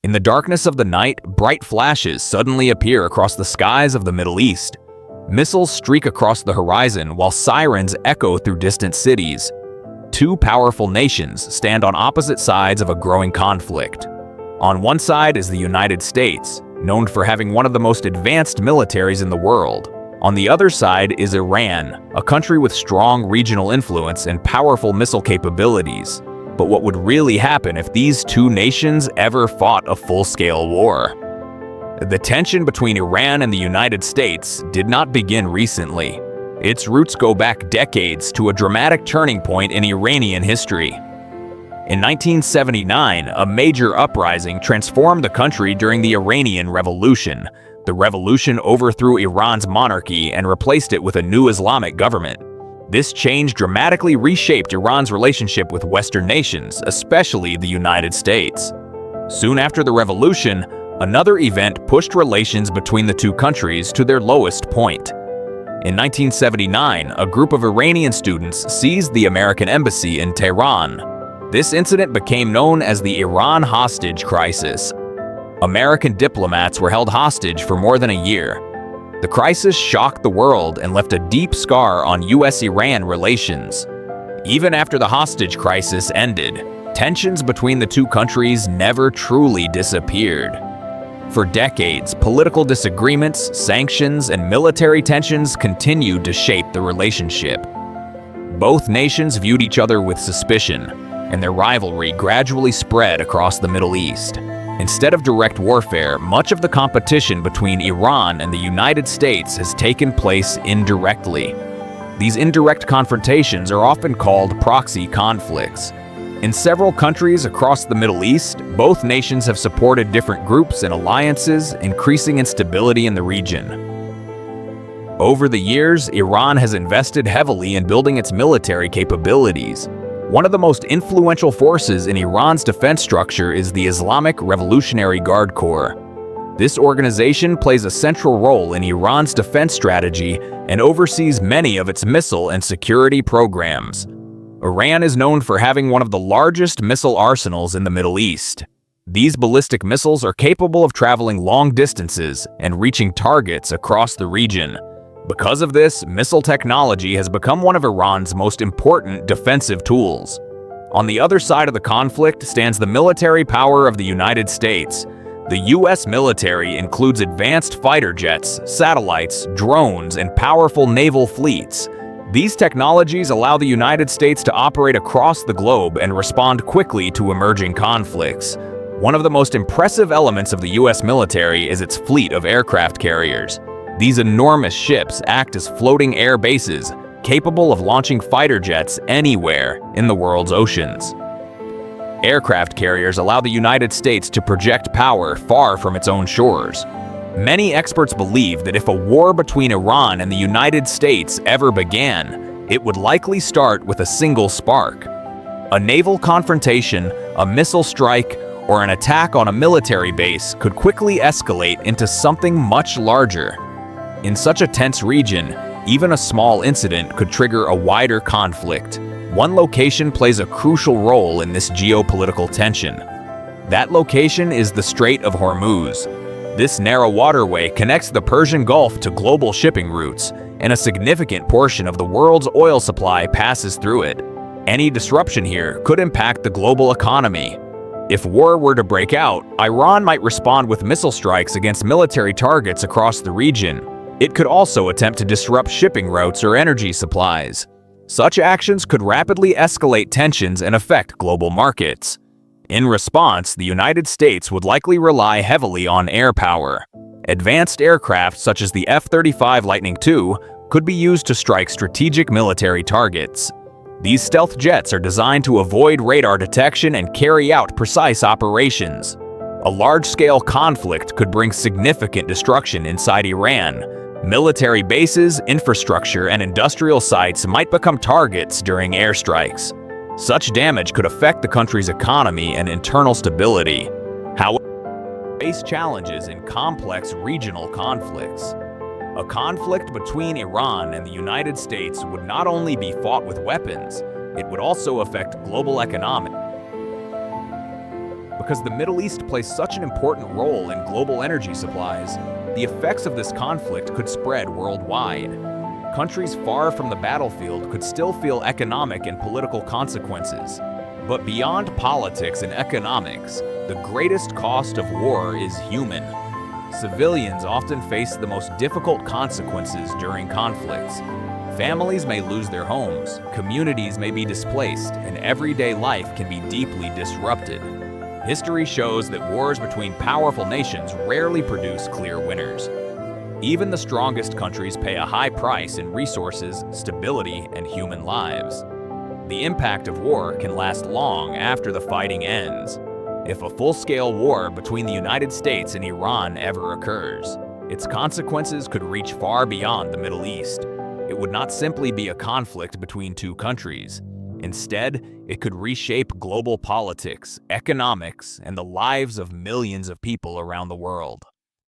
In the darkness of the night, bright flashes suddenly appear across the skies of the Middle East. Missiles streak across the horizon while sirens echo through distant cities. Two powerful nations stand on opposite sides of a growing conflict. On one side is the United States, known for having one of the most advanced militaries in the world. On the other side is Iran, a country with strong regional influence and powerful missile capabilities. But what would really happen if these two nations ever fought a full-scale war? The tension between Iran and the United States did not begin recently. Its roots go back decades to a dramatic turning point in Iranian history. In 1979, a major uprising transformed the country during the Iranian Revolution. The revolution overthrew Iran's monarchy and replaced it with a new Islamic government. This change dramatically reshaped Iran's relationship with Western nations, especially the United States. Soon after the revolution, another event pushed relations between the two countries to their lowest point. In 1979, a group of Iranian students seized the American embassy in Tehran. This incident became known as the Iran hostage crisis. American diplomats were held hostage for more than a year. The crisis shocked the world and left a deep scar on US-Iran relations. Even after the hostage crisis ended, tensions between the two countries never truly disappeared. For decades, political disagreements, sanctions, and military tensions continued to shape the relationship. Both nations viewed each other with suspicion, and their rivalry gradually spread across the Middle East. Instead of direct warfare, much of the competition between Iran and the United States has taken place indirectly. These indirect confrontations are often called proxy conflicts. In several countries across the Middle East, both nations have supported different groups and alliances, increasing instability in the region. Over the years, Iran has invested heavily in building its military capabilities. One of the most influential forces in Iran's defense structure is the Islamic Revolutionary Guard Corps. This organization plays a central role in Iran's defense strategy and oversees many of its missile and security programs. Iran is known for having one of the largest missile arsenals in the Middle East. These ballistic missiles are capable of traveling long distances and reaching targets across the region. Because of this, missile technology has become one of Iran's most important defensive tools. On the other side of the conflict stands the military power of the United States. The U.S. military includes advanced fighter jets, satellites, drones, and powerful naval fleets. These technologies allow the United States to operate across the globe and respond quickly to emerging conflicts. One of the most impressive elements of the U.S. military is its fleet of aircraft carriers. These enormous ships act as floating air bases, capable of launching fighter jets anywhere in the world's oceans. Aircraft carriers allow the United States to project power far from its own shores. Many experts believe that if a war between Iran and the United States ever began, it would likely start with a single spark. A naval confrontation, a missile strike, or an attack on a military base could quickly escalate into something much larger. In such a tense region, even a small incident could trigger a wider conflict. One location plays a crucial role in this geopolitical tension. That location is the Strait of Hormuz. This narrow waterway connects the Persian Gulf to global shipping routes, and a significant portion of the world's oil supply passes through it. Any disruption here could impact the global economy. If war were to break out, Iran might respond with missile strikes against military targets across the region. It could also attempt to disrupt shipping routes or energy supplies. Such actions could rapidly escalate tensions and affect global markets. In response, the United States would likely rely heavily on air power. Advanced aircraft such as the F-35 Lightning II could be used to strike strategic military targets. These stealth jets are designed to avoid radar detection and carry out precise operations. A large-scale conflict could bring significant destruction inside Iran. Military bases, infrastructure, and industrial sites might become targets during airstrikes. Such damage could affect the country's economy and internal stability. However, face challenges in complex regional conflicts. A conflict between Iran and the United States would not only be fought with weapons, it would also affect global economics. Because the Middle East plays such an important role in global energy supplies, the effects of this conflict could spread worldwide. Countries far from the battlefield could still feel economic and political consequences. But beyond politics and economics, the greatest cost of war is human. Civilians often face the most difficult consequences during conflicts. Families may lose their homes, communities may be displaced, and everyday life can be deeply disrupted. History shows that wars between powerful nations rarely produce clear winners. Even the strongest countries pay a high price in resources, stability, and human lives. The impact of war can last long after the fighting ends. If a full-scale war between the United States and Iran ever occurs, its consequences could reach far beyond the Middle East. It would not simply be a conflict between two countries. Instead, it could reshape global politics, economics, and the lives of millions of people around the world.